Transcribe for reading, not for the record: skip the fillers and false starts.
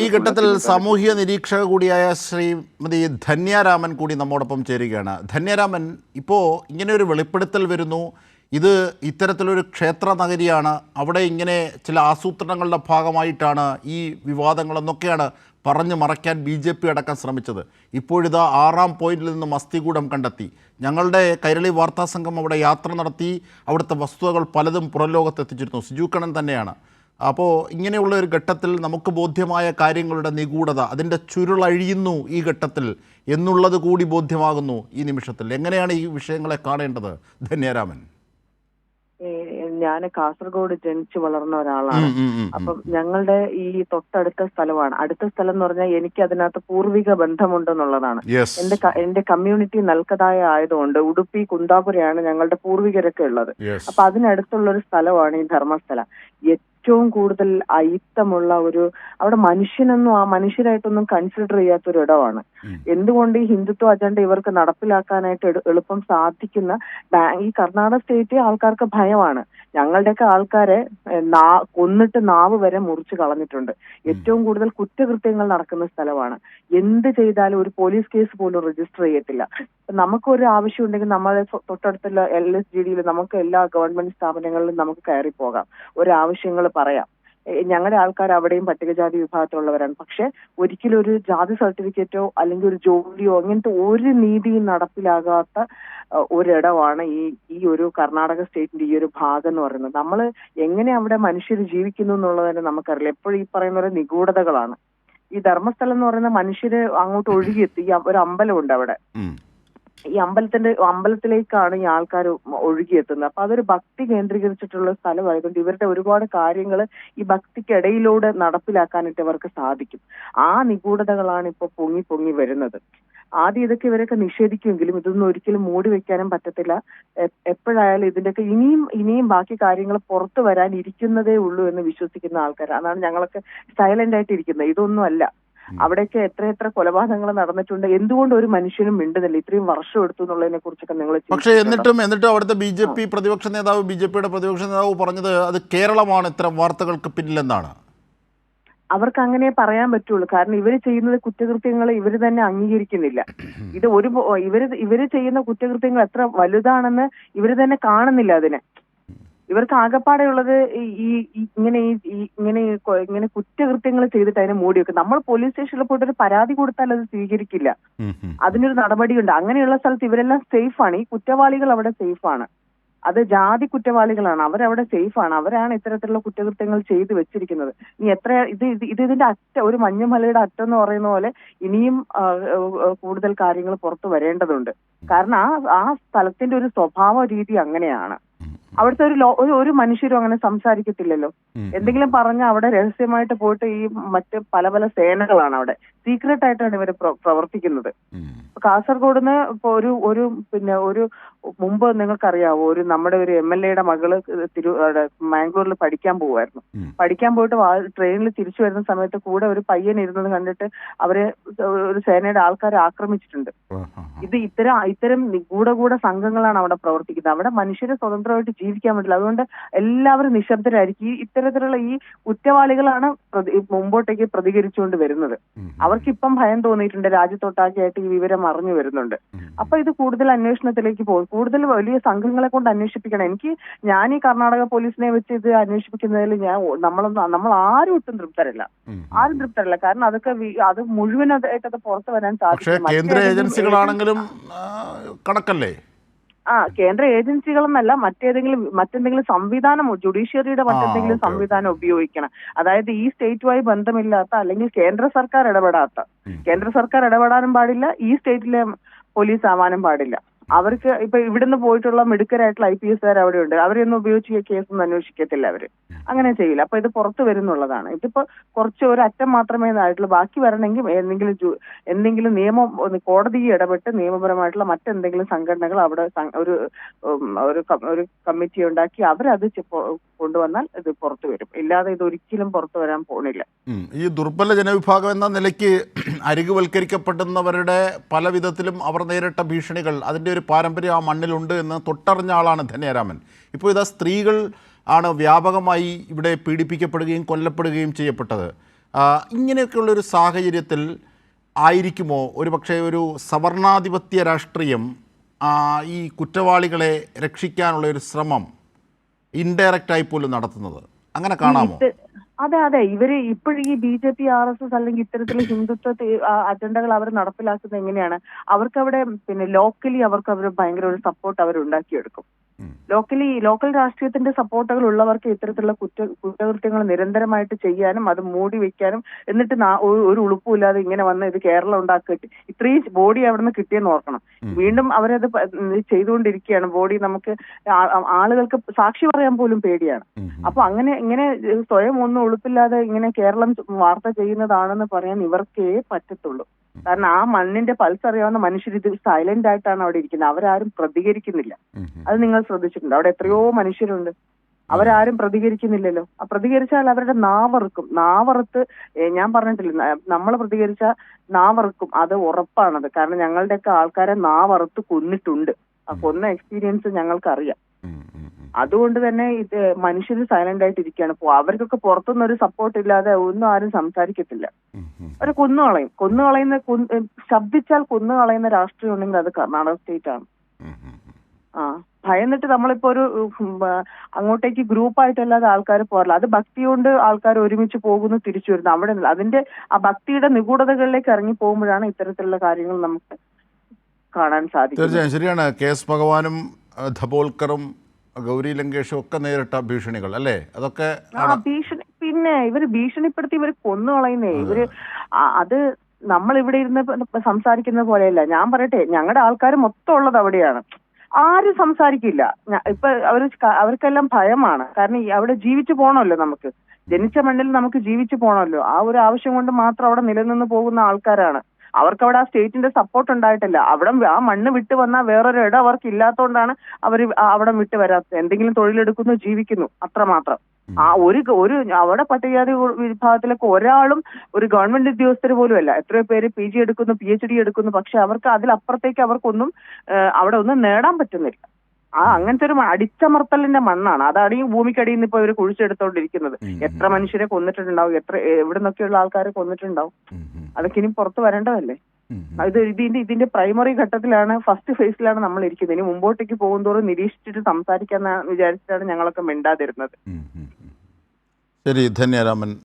ഈ ഘട്ടത്തിൽ സാമൂഹിക നിരീക്ഷക കൂടിയായ ശ്രീമതി ധന്യാരാമൻ കൂടി നമ്മോടൊപ്പം ചേരുകയാണ്. ധന്യാരാമൻ, ഇപ്പോൾ ഇങ്ങനെ ഒരു വെളിപ്പെടുത്തൽ വരുന്നു. ഇത് ഇത്തരത്തിലൊരു ക്ഷേത്ര നഗരിയാണ്, അവിടെ ഇങ്ങനെ ചില ആസൂത്രണങ്ങളുടെ ഭാഗമായിട്ടാണ് ഈ വിവാദങ്ങളെന്നൊക്കെയാണ് പറഞ്ഞു മറയ്ക്കാൻ BJP അടക്കം ശ്രമിച്ചത്. ഇപ്പോഴിതാ 6-ാം പോയിന്റിൽ നിന്ന് മസ്തികൂടം കണ്ടെത്തി. ഞങ്ങളുടെ കൈരളി വാർത്താ സംഘം അവിടെ യാത്ര നടത്തി അവിടുത്തെ വസ്തുതകൾ പലതും പുറം ലോകത്തെത്തിച്ചിരുന്നു. സിജു കണ്ണൻ തന്നെയാണ്. അപ്പോൾ ഇങ്ങനെയുള്ള ഒരു ഘട്ടത്തിൽ നമുക്ക് ബോധ്യമായ കാര്യങ്ങളുടെ നിഗൂഢത, അതിൻ്റെ ചുരുളഴിയുന്നു ഈ ഘട്ടത്തിൽ എന്നുള്ളത് കൂടി ബോധ്യമാകുന്നു ഈ നിമിഷത്തിൽ. എങ്ങനെയാണ് ഈ വിഷയങ്ങളെ കാണേണ്ടത് ധന്യാരാമൻ? ഞാൻ കാസർഗോഡ് ജനിച്ചു വളർന്ന ഒരാളാണ്. അപ്പം ഞങ്ങളുടെ ഈ തൊട്ടടുത്ത സ്ഥലമാണ്. അടുത്ത സ്ഥലം എന്ന് പറഞ്ഞാൽ എനിക്ക് അതിനകത്ത് പൂർവിക ബന്ധമുണ്ടെന്നുള്ളതാണ്. എന്റെ കമ്മ്യൂണിറ്റി നൽകതായ ആയതുകൊണ്ട് ഉടുപ്പി കുന്താപുരയാണ് ഞങ്ങളുടെ പൂർവികരൊക്കെ ഉള്ളത്. അപ്പൊ അതിനടുത്തുള്ള ഒരു സ്ഥലമാണ് ഈ ധർമ്മസ്ഥല. ഏറ്റവും കൂടുതൽ അയിത്തമുള്ള ഒരു, അവിടെ മനുഷ്യനൊന്നും ആ മനുഷ്യരായിട്ടൊന്നും കൺസിഡർ ചെയ്യാത്തൊരു ഇടമാണ്. എന്തുകൊണ്ട് ഈ ഹിന്ദുത്വ അജണ്ട ഇവർക്ക് നടപ്പിലാക്കാനായിട്ട് എളുപ്പം സാധിക്കുന്ന ഈ കർണാടക സ്റ്റേറ്റ് ആൾക്കാർക്ക് ഭയമാണ്. ഞങ്ങളുടെയൊക്കെ ആൾക്കാരെ കൊന്നിട്ട് നാവ് വരെ മുറിച്ച് കളഞ്ഞിട്ടുണ്ട്. ഏറ്റവും കൂടുതൽ കുറ്റകൃത്യങ്ങൾ നടക്കുന്ന സ്ഥലമാണ്. എന്ത് ചെയ്താലും ഒരു പോലീസ് കേസ് പോലും രജിസ്റ്റർ ചെയ്യത്തില്ല. നമുക്കൊരു ആവശ്യം ഉണ്ടെങ്കിൽ നമ്മളെ തൊട്ടടുത്തുള്ള LSGDയിൽ നമുക്ക് എല്ലാ ഗവൺമെന്റ് സ്ഥാപനങ്ങളിലും നമുക്ക് കയറി പോകാം, ഒരാവശ്യങ്ങൾ പറയാം. ഞങ്ങളുടെ ആൾക്കാർ അവിടെയും പട്ടികജാതി വിഭാഗത്തിലുള്ളവരാണ്. പക്ഷെ ഒരിക്കലും ഒരു ജാതി സർട്ടിഫിക്കറ്റോ അല്ലെങ്കിൽ ഒരു ജോലിയോ അങ്ങനത്തെ ഒരു നീതിയും നടപ്പിലാകാത്ത ഒരിടമാണ് ഈ ഒരു കർണാടക സ്റ്റേറ്റിന്റെ ഈ ഒരു ഭാഗം എന്ന് പറയുന്നത്. നമ്മൾ എങ്ങനെ അവിടെ മനുഷ്യർ ജീവിക്കുന്നു എന്നുള്ളത് തന്നെ നമുക്കറിയില്ല. എപ്പോഴും ഈ പറയുന്ന ഒരു നിഗൂഢതകളാണ്. ഈ ധർമ്മസ്ഥലം എന്ന് പറയുന്ന മനുഷ്യര് അങ്ങോട്ട് ഒഴുകിയെത്തി. ഒരു അമ്പലമുണ്ട് അവിടെ. ഈ അമ്പലത്തിലേക്കാണ് ഈ ആൾക്കാർ ഒഴുകിയെത്തുന്നത്. അപ്പൊ അതൊരു ഭക്തി കേന്ദ്രീകരിച്ചിട്ടുള്ള സ്ഥലമായതുകൊണ്ട് ഇവരുടെ ഒരുപാട് കാര്യങ്ങൾ ഈ ഭക്തിക്കിടയിലൂടെ നടപ്പിലാക്കാനായിട്ട് ഇവർക്ക് സാധിക്കും. ആ നിഗൂഢതകളാണ് ഇപ്പൊ പൊങ്ങി വരുന്നത്. ആദ്യം ഇതൊക്കെ ഇവരൊക്കെ നിഷേധിക്കുമെങ്കിലും ഇതൊന്നും ഒരിക്കലും മൂടി വെക്കാനും പറ്റത്തില്ല. എപ്പോഴായാലും ഇതിന്റെയൊക്കെ ഇനിയും ബാക്കി കാര്യങ്ങൾ പുറത്തു വരാൻ ഇരിക്കുന്നതേ ഉള്ളൂ എന്ന് വിശ്വസിക്കുന്ന ആൾക്കാർ. അതാണ് ഞങ്ങളൊക്കെ സൈലന്റ് ആയിട്ട് ഇരിക്കുന്നത്. ഇതൊന്നും അല്ല. അവിടെയൊക്കെ എത്ര കൊലപാതകങ്ങൾ നടന്നിട്ടുണ്ട്. എന്തുകൊണ്ട് ഒരു മനുഷ്യനും മിണ്ടുന്നില്ല? ഇത്രയും വർഷം എടുത്തു എന്നുള്ളതിനെ കുറിച്ചൊക്കെ നിങ്ങൾ പക്ഷേ എന്നിട്ടും അവിടുത്തെ BJP പ്രതിപക്ഷ നേതാവ്, BJPയുടെ പ്രതിപക്ഷ നേതാവ് പറഞ്ഞത് അത് കേരളമാണ് ഇത്തരം വാർത്തകൾക്ക് പിന്നിലെന്നാണ്. അവർക്ക് അങ്ങനെ പറയാൻ പറ്റുള്ളൂ. കാരണം ഇവര് ചെയ്യുന്നത് കുറ്റകൃത്യങ്ങൾ ഇവര് തന്നെ അംഗീകരിക്കുന്നില്ല. ഇത് ഇവര് ചെയ്യുന്ന കുറ്റകൃത്യങ്ങൾ എത്ര വലുതാണെന്ന് ഇവര് തന്നെ കാണുന്നില്ല. അതിനെ ഇവർക്ക് ആകപ്പാടെയുള്ളത് ഇങ്ങനെ കുറ്റകൃത്യങ്ങൾ ചെയ്തിട്ട് അതിനെ മൂടി വെക്കും. നമ്മൾ പോലീസ് സ്റ്റേഷനിൽ പോയിട്ട് ഒരു പരാതി കൊടുത്താൽ അത് സ്വീകരിക്കില്ല. അതിനൊരു നടപടിയുണ്ട്. അങ്ങനെയുള്ള സ്ഥലത്ത് ഇവരെല്ലാം സേഫാണ്. ഈ കുറ്റവാളികൾ അവിടെ സേഫാണ്. അത് ജാതി കുറ്റവാളികളാണ്. അവരവിടെ സേഫാണ്. അവരാണ് ഇത്തരത്തിലുള്ള കുറ്റകൃത്യങ്ങൾ ചെയ്തു വെച്ചിരിക്കുന്നത്. ഇനി ഇതിന്റെ ഒരു മഞ്ഞുമലയുടെ അറ്റം എന്ന് പറയുന്ന പോലെ ഇനിയും കൂടുതൽ കാര്യങ്ങൾ പുറത്തു വരേണ്ടതുണ്ട്. കാരണം ആ സ്ഥലത്തിന്റെ ഒരു സ്വഭാവ രീതി അങ്ങനെയാണ്. അവിടുത്തെ ഒരു മനുഷ്യരും അങ്ങനെ സംസാരിക്കത്തില്ലല്ലോ. എന്തെങ്കിലും പറഞ്ഞാൽ അവിടെ രഹസ്യമായിട്ട് പോയിട്ട് ഈ മറ്റ് പല സേനകളാണ് അവിടെ സീക്രട്ട് ആയിട്ടാണ് ഇവര് പ്രവർത്തിക്കുന്നത്. കാസർഗോഡിന്ന് ഇപ്പൊ ഒരു മുമ്പ് നിങ്ങൾക്കറിയാവോ, നമ്മുടെ ഒരു MLA-യുടെ മകള് മാംഗ്ലൂരിൽ പഠിക്കാൻ പോവായിരുന്നു. പഠിക്കാൻ പോയിട്ട് ട്രെയിനിൽ തിരിച്ചു വരുന്ന സമയത്ത് കൂടെ ഒരു പയ്യൻ ഇരുന്നത് കണ്ടിട്ട് അവര് ഒരു സേനയുടെ ആൾക്കാരെ ആക്രമിച്ചിട്ടുണ്ട്. ഇത് ഇത്തരം ഗൂഢ സംഘങ്ങളാണ് അവിടെ പ്രവർത്തിക്കുന്നത്. അവിടെ മനുഷ്യരെ സ്വതന്ത്രമായിട്ട് ജീവിക്കാൻ പറ്റില്ല. അതുകൊണ്ട് എല്ലാവരും നിശബ്ദരായിരിക്കും. ഇത്തരത്തിലുള്ള ഈ കുറ്റവാളികളാണ് മുമ്പോട്ടേക്ക് പ്രതികരിച്ചുകൊണ്ട് വരുന്നത്. അവർക്കിപ്പം ഭയം തോന്നിയിട്ടുണ്ട്. രാജ്യത്തൊട്ടാക്കിയായിട്ട് ഈ വിവരം അറിഞ്ഞു വരുന്നുണ്ട്. അപ്പൊ ഇത് കൂടുതൽ അന്വേഷണത്തിലേക്ക് പോകും. കൂടുതൽ വലിയ സംഘങ്ങളെ കൊണ്ട് അന്വേഷിപ്പിക്കണം. ഞാൻ ഈ കർണാടക പോലീസിനെ വെച്ച് ഇത് അന്വേഷിപ്പിക്കുന്നതിൽ നമ്മൾ ആരും ഒട്ടും തൃപ്തരല്ല. കാരണം അത് മുഴുവനായിട്ട് പുറത്തു വരാൻ സാധിക്കും. കേന്ദ്ര ഏജൻസികളാണെങ്കിലും കണക്കല്ലേ? കേന്ദ്ര ഏജൻസികളെന്നല്ല, മറ്റെന്തെങ്കിലും സംവിധാനം, ജുഡീഷ്യറിയുടെ മറ്റെന്തെങ്കിലും സംവിധാനം ഉപയോഗിക്കണം. അതായത് ഈ സ്റ്റേറ്റുമായി ബന്ധമില്ലാത്ത അല്ലെങ്കിൽ കേന്ദ്ര സർക്കാർ ഇടപെടാനും പാടില്ല, ഈ സ്റ്റേറ്റിലെ പോലീസ് ആവാനും പാടില്ല. അവർക്ക് ഇപ്പൊ ഇവിടുന്ന് പോയിട്ടുള്ള മിടുക്കരായിട്ടുള്ള IPS-കാർ അവിടെ ഉണ്ട്. അവരെയൊന്നും ഉപയോഗിച്ച് കേസൊന്നും അന്വേഷിക്കത്തില്ല. അവര് അങ്ങനെ ചെയ്യില്ല. അപ്പൊ ഇത് പുറത്തു വരുന്നുള്ളതാണ്. ഇതിപ്പോ കുറച്ച് ഒരു അറ്റം മാത്രമേ ആയിട്ടുള്ളൂ. ബാക്കി വരണമെങ്കിൽ എന്തെങ്കിലും നിയമം, കോടതി ഇടപെട്ട് നിയമപരമായിട്ടുള്ള മറ്റെന്തെങ്കിലും സംഘടനകൾ അവിടെ ഒരു കമ്മിറ്റി ഉണ്ടാക്കി അവരത് കൊണ്ടുവന്നാൽ ഇത് പുറത്തു വരും. ഇല്ലാതെ ഇത് ഒരിക്കലും പുറത്തു വരാൻ പോണില്ല. ഈ ദുർബല ജനവിഭാഗം എന്ന നിലയ്ക്ക് അരികുവൽക്കരിക്കപ്പെടുന്നവരുടെ പല വിധത്തിലും അവർ നേരിട്ട ഭീഷണികൾ, അതിൻ്റെ ഒരു പാരമ്പര്യം ആ മണ്ണിലുണ്ട് എന്ന് തൊട്ടറിഞ്ഞ ആളാണ് ധന്യാരാമൻ. ഇപ്പോൾ ഇതാ സ്ത്രീകൾ ആണ് വ്യാപകമായി ഇവിടെ പീഡിപ്പിക്കപ്പെടുകയും കൊല്ലപ്പെടുകയും ചെയ്യപ്പെട്ടത്. ഇങ്ങനെയൊക്കെയുള്ളൊരു സാഹചര്യത്തിൽ ആയിരിക്കുമോ ഒരുപക്ഷെ ഒരു സവർണാധിപത്യ രാഷ്ട്രീയം ഈ കുറ്റവാളികളെ രക്ഷിക്കാനുള്ള ഒരു ശ്രമം ഇൻഡയറക്റ്റായി പോലും നടത്തുന്നത്? അങ്ങനെ കാണാമോ? അതെ അതെ, ഇവര് ഇപ്പോഴും ഈ BJP RSS അല്ലെങ്കിൽ ഇത്തരത്തിലുള്ള ഹിന്ദുത്വ അജണ്ടകൾ അവർ നടപ്പിലാക്കുന്നത് എങ്ങനെയാണ്? അവർക്കവിടെ പിന്നെ ലോക്കലി അവർ ഭയങ്കര ഒരു സപ്പോർട്ട് അവർ ഉണ്ടാക്കിയെടുക്കും. ലോക്കൽ രാഷ്ട്രീയത്തിന്റെ സപ്പോർട്ടുകൾ ഉള്ളവർക്ക് ഇത്തരത്തിലുള്ള കുറ്റകൃത്യങ്ങൾ നിരന്തരമായിട്ട് ചെയ്യാനും അത് മൂടി വെക്കാനും എന്നിട്ട് ഒരു ഉളുപ്പുമില്ലാതെ ഇങ്ങനെ വന്ന് ഇത് കേരളം ഉണ്ടാക്കിയിട്ട് ഇത്രയും ബോഡി അവിടെ നിന്ന് കിട്ടിയെന്ന് ഓർക്കണം. വീണ്ടും അവരത് ചെയ്തുകൊണ്ടിരിക്കുകയാണ്. ബോഡി നമുക്ക് ആളുകൾക്ക് സാക്ഷി പറയാൻ പോലും പേടിയാണ്. അപ്പൊ ഇങ്ങനെ സ്വയം ഒന്നും ഉളുപ്പില്ലാതെ ഇങ്ങനെ കേരളം വാർത്ത ചെയ്യുന്നതാണെന്ന് പറയാൻ ഇവർക്കേ പറ്റത്തുള്ളൂ. കാരണം ആ മണ്ണിന്റെ പൾസ് അറിയാവുന്ന മനുഷ്യർ ഇത് സൈലന്റ് ആയിട്ടാണ് അവിടെ ഇരിക്കുന്നത്. അവരാരും പ്രതികരിക്കുന്നില്ല. അത് നിങ്ങൾ ശ്രദ്ധിച്ചിട്ടുണ്ട്. അവിടെ എത്രയോ മനുഷ്യരുണ്ട്, അവരാരും പ്രതികരിക്കുന്നില്ലല്ലോ. ആ പ്രതികരിച്ചാൽ അവരുടെ നാവറുത്ത് ഞാൻ പറഞ്ഞിട്ടില്ല, നമ്മൾ പ്രതികരിച്ച നാവറുക്കും, അത് ഉറപ്പാണത്. കാരണം ഞങ്ങളുടെയൊക്കെ ആൾക്കാരെ നാവറുത്ത് കൊന്നിട്ടുണ്ട്. ആ കൊന്ന എക്സ്പീരിയൻസ് ഞങ്ങൾക്കറിയാം. അതുകൊണ്ട് തന്നെ ഇത് മനുഷ്യർ സൈലന്റ് ആയിട്ട് ഇരിക്കുകയാണ്. അവർക്കൊക്കെ പുറത്തുനിന്ന് ഒരു സപ്പോർട്ട് ഇല്ലാതെ ഒന്നും ആരും സംസാരിക്കത്തില്ല. അവരെ കൊന്നുകളയുന്ന ശബ്ദിച്ചാൽ കൊന്നുകളയുന്ന രാഷ്ട്രീയം ഉണ്ടെങ്കിൽ അത് കർണാടക സ്റ്റേറ്റ് ആണ്. ഭയന്നിട്ട് നമ്മളിപ്പോ ഒരു അങ്ങോട്ടേക്ക് ഗ്രൂപ്പായിട്ടല്ലാതെ ആൾക്കാർ പോരല്ല. അത് ഭക്തി കൊണ്ട് ആൾക്കാർ ഒരുമിച്ച് പോകുന്നു, തിരിച്ചു വരുന്നു. അവിടെ അതിന്റെ ആ ഭക്തിയുടെ നിഗൂഢതകളിലേക്ക് ഇറങ്ങി പോകുമ്പോഴാണ് ഇത്തരത്തിലുള്ള കാര്യങ്ങൾ നമുക്ക് കാണാൻ സാധിക്കും. തീർച്ചയായും ശരിയാണ്. KS ഭഗവാനും ധബോൽക്കറും ഗൗരി ലങ്കേഷും ഒക്കെ നേരിട്ട ഭീഷണികൾ അല്ലേ? അതൊക്കെ ഭീഷണി, പിന്നെ ഇവര് ഭീഷണിപ്പെടുത്തി ഇവർ കൊന്നുകളയുന്നേ. ഇവര് അത് നമ്മൾ ഇവിടെ ഇരുന്ന് സംസാരിക്കുന്ന പോലെയല്ല. ഞാൻ പറയട്ടെ, ഞങ്ങളുടെ ആൾക്കാർ മൊത്തം ഉള്ളത് അവിടെയാണ്. ആരും സംസാരിക്കില്ല. ഇപ്പൊ അവർക്കെല്ലാം ഭയമാണ്. കാരണം അവിടെ ജീവിച്ചു പോകണമല്ലോ, നമുക്ക് ജനിച്ച മണ്ണിൽ നമുക്ക് ജീവിച്ചു പോകണമല്ലോ. ആ ഒരു ആവശ്യം കൊണ്ട് മാത്രം അവിടെ നിലനിന്ന് പോകുന്ന ആൾക്കാരാണ്. അവർക്കവിടെ ആ സ്റ്റേറ്റിന്റെ സപ്പോർട്ട് ഉണ്ടായിട്ടില്ല. ആ മണ്ണ് വിട്ട് വന്നാൽ വേറൊരു ഇടം അവർക്ക് ഇല്ലാത്തതുകൊണ്ടാണ് അവർ അവിടെ വിട്ട് വരാത്തത്. എന്തെങ്കിലും തൊഴിലെടുക്കുന്നു, ജീവിക്കുന്നു, അത്രമാത്രം. ആ ഒരു അവിടെ പട്ടികജാതി വിഭാഗത്തിലൊക്കെ ഒരാളും ഒരു ഗവൺമെന്റ് ഉദ്യോഗസ്ഥർ പോലും അല്ല. എത്രയോ പേര് PG എടുക്കുന്നു, PhD എടുക്കുന്നു. പക്ഷെ അവർക്ക് അതിലപ്പുറത്തേക്ക് അവർക്കൊന്നും അവിടെ ഒന്നും നേടാൻ പറ്റുന്നില്ല. അങ്ങനത്തെ ഒരു അടിച്ചമർത്തലിന്റെ മണ്ണാണ്. അതാണ് ഈ ഭൂമിക്കടിയിൽ നിന്ന് ഇപ്പൊ ഇവർ കുഴിച്ചെടുത്തോണ്ടിരിക്കുന്നത്. എത്ര മനുഷ്യരെ കൊന്നിട്ടുണ്ടാവും, എവിടെ നിന്നൊക്കെയുള്ള ആൾക്കാരെ കൊന്നിട്ടുണ്ടാവും. അതൊക്കെ ഇനി പുറത്ത് വരേണ്ടതല്ലേ? ഇതിന്റെ പ്രൈമറി ഘട്ടത്തിലാണ്, ഫസ്റ്റ് ഫേസിലാണ് നമ്മൾ ഇരിക്കുന്നത്. ഇനി മുമ്പോട്ടേക്ക് പോകുന്തോറും നിരീക്ഷിച്ചിട്ട് സംസാരിക്കാന്ന് വിചാരിച്ചിട്ടാണ് ഞങ്ങളൊക്കെ മിണ്ടാതിരുന്നത്. ശരി, ധന്യരാമൻ.